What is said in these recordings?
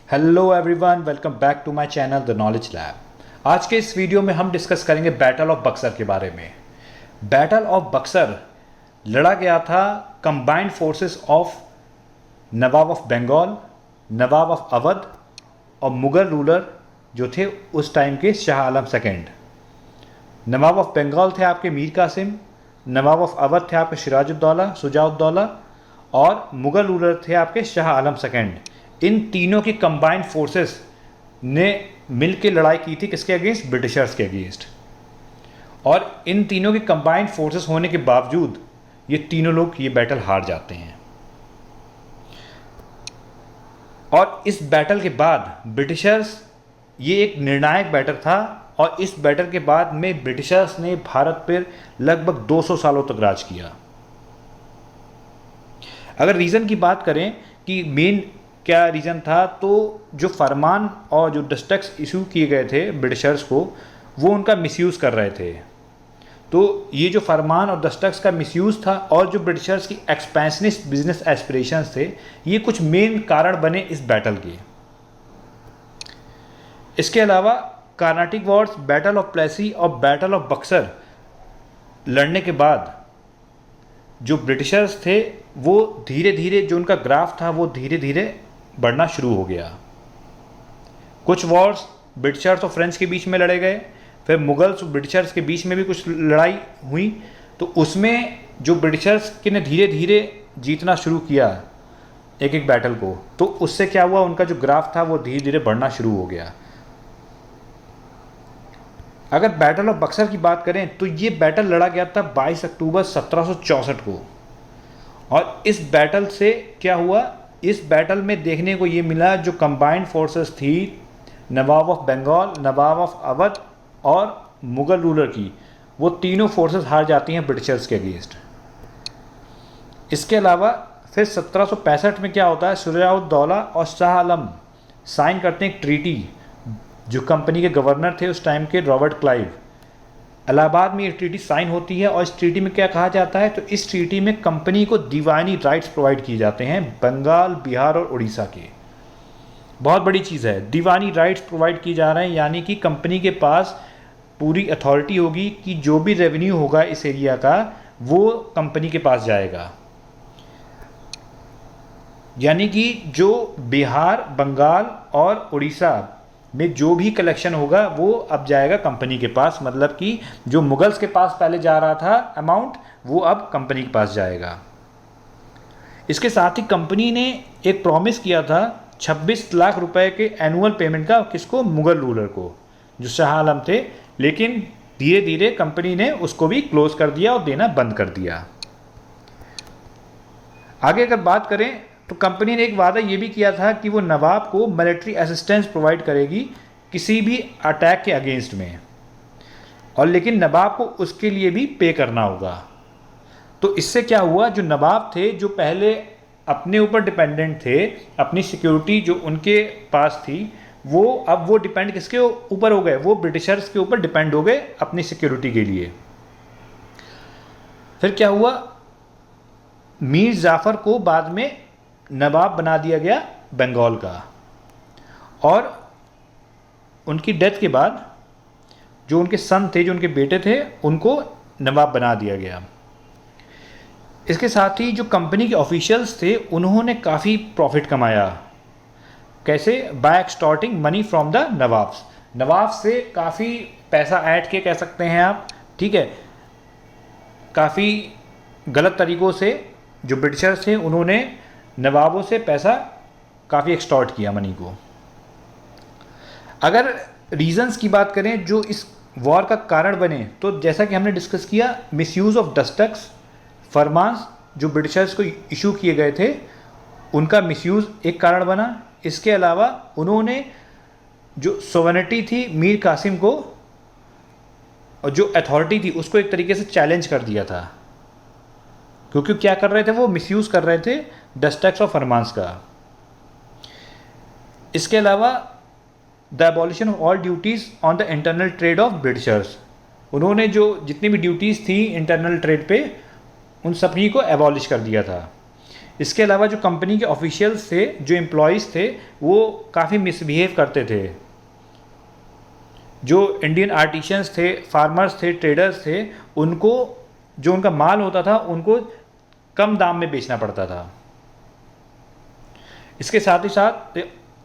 Hello everyone, welcome back to my channel the knowledge lab. आज के इस video में हम डिस्कस करेंगे बैटल ऑफ बक्सर के बारे में। बैटल ऑफ बक्सर लड़ा गया था combined forces of Nawab of Bengal, Nawab of Awadh और मुग़ल रूलर जो थे उस टाइम के शाह आलम सेकेंड। नवाब ऑफ बंगाल थे आपके मीर कासिम, नवाब ऑफ अवध थे आपके सिराजुद्दौला शुजाउद्दौला और मुग़ल रूलर थे आपके शाह आलम सेकेंड। इन तीनों की कंबाइंड फोर्सेस ने मिल के लड़ाई की थी किसके अगेंस्ट? ब्रिटिशर्स के अगेंस्ट। और इन तीनों की कंबाइंड फोर्सेस होने के बावजूद ये तीनों लोग ये बैटल हार जाते हैं। और इस बैटल के बाद ब्रिटिशर्स, ये एक निर्णायक बैटल था और इस बैटल के बाद में ब्रिटिशर्स ने भारत पर लगभग 200 सालों तक राज किया। अगर रीज़न की बात करें कि मेन क्या रीज़न था, तो जो फरमान और जो डस्टक्स इशू किए गए थे ब्रिटिशर्स को, वो उनका मिसयूज़ कर रहे थे। तो ये जो फरमान और डस्टक्स का मिसयूज़ था और जो ब्रिटिशर्स की एक्सपेंशनिस्ट बिजनेस एस्पिरेशंस थे, ये कुछ मेन कारण बने इस बैटल के। इसके अलावा Carnatic wars, battle of Plassey और बैटल ऑफ बक्सर लड़ने के बाद जो ब्रिटिशर्स थे वो धीरे धीरे, जो उनका ग्राफ था वो धीरे धीरे बढ़ना शुरू हो गया। कुछ वॉर्स ब्रिटिशर्स और फ्रेंच के बीच में लड़े गए, फिर मुगल्स और ब्रिटिशर्स के बीच में भी कुछ लड़ाई हुई। तो उसमें जो ब्रिटिशर्स के ने धीरे धीरे जीतना शुरू किया एक एक बैटल को, तो उससे क्या हुआ, उनका जो ग्राफ था वो धीरे धीरे बढ़ना शुरू हो गया। अगर बैटल ऑफ बक्सर की बात करें तो ये बैटल लड़ा गया था 22 अक्टूबर 1764 को। और इस बैटल से क्या हुआ, इस बैटल में देखने को ये मिला जो कंबाइंड फोर्सेस थी नवाब ऑफ बंगाल, नवाब ऑफ अवध और मुग़ल रूलर की, वो तीनों फोर्सेस हार जाती हैं ब्रिटिशर्स के अगेंस्ट। इसके अलावा फिर 1765 में क्या होता है, शुजाउद्दौला और शाह आलम साइन करते हैं एक ट्रीटी, जो कंपनी के गवर्नर थे उस टाइम के रॉबर्ट क्लाइव। इलाहाबाद में ये ट्रीटी साइन होती है और इस ट्रीटी में क्या कहा जाता है, तो इस ट्रीटी में कंपनी को दीवानी राइट्स प्रोवाइड किए जाते हैं बंगाल, बिहार और उड़ीसा के। बहुत बड़ी चीज़ है, दीवानी राइट्स प्रोवाइड किए जा रहे हैं, यानी कि कंपनी के पास पूरी अथॉरिटी होगी कि जो भी रेवेन्यू होगा इस एरिया का वो कंपनी के पास जाएगा। यानी कि जो बिहार, बंगाल और उड़ीसा में जो भी कलेक्शन होगा वो अब जाएगा कंपनी के पास। मतलब कि जो मुगल्स के पास पहले जा रहा था अमाउंट, वो अब कंपनी के पास जाएगा। इसके साथ ही कंपनी ने एक प्रॉमिस किया था 26 लाख रुपए के एनुअल पेमेंट का, किसको? मुग़ल रूलर को, जो शाह आलम थे। लेकिन धीरे धीरे कंपनी ने उसको भी क्लोज कर दिया और देना बंद कर दिया। आगे अगर बात करें तो कंपनी ने एक वादा ये भी किया था कि वो नवाब को मिलिट्री असिस्टेंस प्रोवाइड करेगी किसी भी अटैक के अगेंस्ट में, और लेकिन नवाब को उसके लिए भी पे करना होगा। तो इससे क्या हुआ, जो नवाब थे जो पहले अपने ऊपर डिपेंडेंट थे, अपनी सिक्योरिटी जो उनके पास थी, वो अब वो डिपेंड किसके ऊपर हो गए, वो ब्रिटिशर्स के ऊपर डिपेंड हो गए अपनी सिक्योरिटी के लिए। फिर क्या हुआ, मीर जाफ़र को बाद में नवाब बना दिया गया बंगाल का, और उनकी डेथ के बाद जो उनके सन थे, जो उनके बेटे थे, उनको नवाब बना दिया गया। इसके साथ ही जो कंपनी के ऑफिशियल्स थे उन्होंने काफ़ी प्रॉफिट कमाया। कैसे? By extorting money from the Nawabs. Nawab से काफ़ी पैसा ऐड के कह सकते हैं आप, ठीक है। काफ़ी गलत तरीक़ों से जो ब्रिटिशर्स थे उन्होंने नवाबों से पैसा काफ़ी एक्सटॉर्ट किया, मनी को। अगर रीजंस की बात करें जो इस वॉर का कारण बने, तो जैसा कि हमने डिस्कस किया, मिसयूज़ ऑफ डस्टक्स, फरमान्स जो ब्रिटिशर्स को इशू किए गए थे उनका मिसयूज़ एक कारण बना। इसके अलावा उन्होंने जो सोवेनिटी थी मीर कासिम को, और जो अथॉरिटी थी उसको एक तरीके से चैलेंज कर दिया था, क्योंकि क्या कर रहे थे, वो मिसयूज़ कर रहे थे डस्टक्स और फरमान्स का। इसके अलावा the abolition of all duties on the internal trade off Britishers, उन्होंने जो जितनी भी ड्यूटीज़ थी इंटरनल ट्रेड पे, उन सभी को एबॉलिश कर दिया था। इसके अलावा जो कंपनी के ऑफिशियल्स थे, जो एम्प्लॉयज़ थे, वो काफ़ी मिसबिहेव करते थे। जो इंडियन आर्टिशंस थे, फार्मर्स थे, ट्रेडर्स थे, उनको जो उनका माल होता था उनको कम दाम में बेचना पड़ता था। इसके साथ ही साथ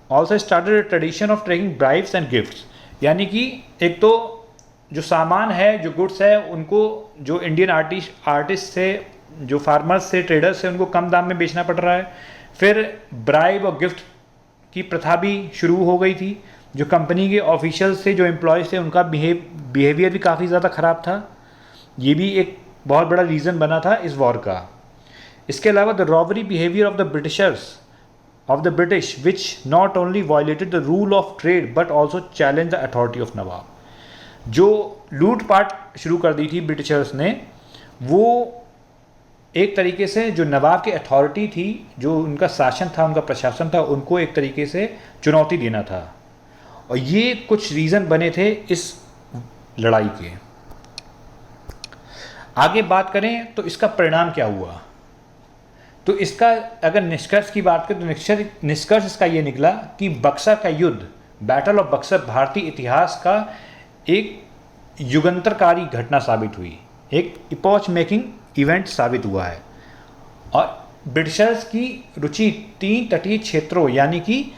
also started tradition of trekking bribes and gifts, यानी कि एक तो जो सामान है, जो गुड्स है, उनको जो इंडियन आर्टिस्ट थे, जो फार्मर्स थे, ट्रेडर्स थे, उनको कम दाम में बेचना पड़ रहा है। फिर ब्राइब और गिफ्ट की प्रथा भी शुरू हो गई थी। जो कंपनी के ऑफिशियल्स थे, जो एम्प्लॉयज़ थे, उनका बिहेवियर भी काफ़ी ज़्यादा ख़राब था। ये भी एक बहुत बड़ा रीज़न बना था इस वॉर का। इसके अलावा the robbery behaviour of the British which not only violated the rule of trade but also challenge the authority of Nawab. जो लूटपाट शुरू कर दी थी ब्रिटिशर्स ने, वो एक तरीके से जो नवाब की अथॉरिटी थी, जो उनका शासन था, उनका प्रशासन था, उनको एक तरीके से चुनौती देना था। और ये कुछ रीज़न बने थे इस लड़ाई के। आगे बात करें तो इसका परिणाम क्या हुआ, तो इसका अगर निष्कर्ष की बात करें तो निष्कर्ष इसका ये निकला कि बक्सर का युद्ध, बैटल ऑफ बक्सर, भारतीय इतिहास का एक युगांतरकारी घटना साबित हुई, एक इपॉच मेकिंग इवेंट साबित हुआ है। और ब्रिटिशर्स की रुचि 3 तटीय क्षेत्रों, यानी कि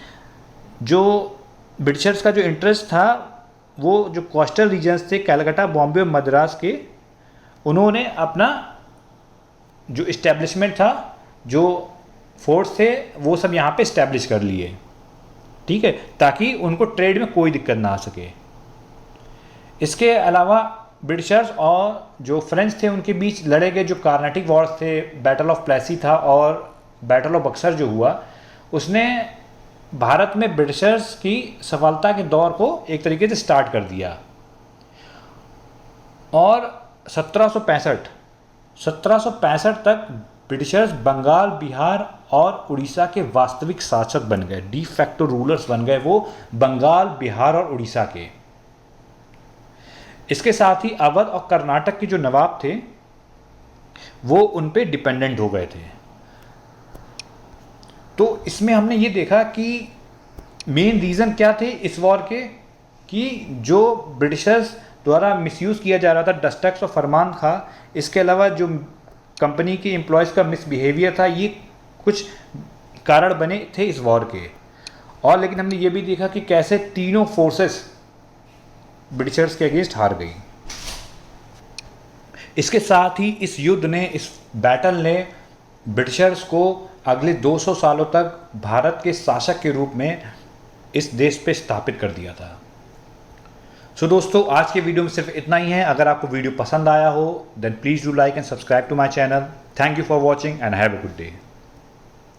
जो ब्रिटिशर्स का जो इंटरेस्ट था, वो जो कोस्टल रीजन्स थे, कलकत्ता, बॉम्बे और मद्रास के, उन्होंने अपना जो इस्टेब्लिशमेंट था, जो फोर्स थे, वो सब यहाँ पे इस्टेब्लिश कर लिए, ठीक है, ताकि उनको ट्रेड में कोई दिक्कत ना आ सके। इसके अलावा ब्रिटिशर्स और जो फ्रेंच थे, उनके बीच लड़े गए जो कार्नाटिक वॉर्स थे, बैटल ऑफ प्लेसी था और बैटल ऑफ बक्सर जो हुआ, उसने भारत में ब्रिटिशर्स की सफलता के दौर को एक तरीके से स्टार्ट कर दिया। और 1765 तक ब्रिटिशर्स बंगाल, बिहार और उड़ीसा के वास्तविक शासक बन गए, डी फैक्टो रूलर्स बन गए वो बंगाल, बिहार और उड़ीसा के। इसके साथ ही अवध और कर्नाटक के जो नवाब थे, वो उन पे डिपेंडेंट हो गए थे। तो इसमें हमने ये देखा कि मेन रीज़न क्या थे इस वॉर के, कि जो ब्रिटिशर्स द्वारा मिसयूज़ किया जा रहा था डस्ट टैक्स और फरमान था। इसके अलावा जो कंपनी के एम्प्लॉयज़ का मिसबिहेवियर था, ये कुछ कारण बने थे इस वॉर के। और लेकिन हमने ये भी देखा कि कैसे तीनों फोर्सेस ब्रिटिशर्स के अगेंस्ट हार गई। इसके साथ ही इस युद्ध ने, इस बैटल ने ब्रिटिशर्स को अगले 200 सालों तक भारत के शासक के रूप में इस देश पे स्थापित कर दिया था। सो दोस्तों, आज के वीडियो में सिर्फ इतना ही है। अगर आपको वीडियो पसंद आया हो then please do like and subscribe to my channel. Thank you for watching and have a good day.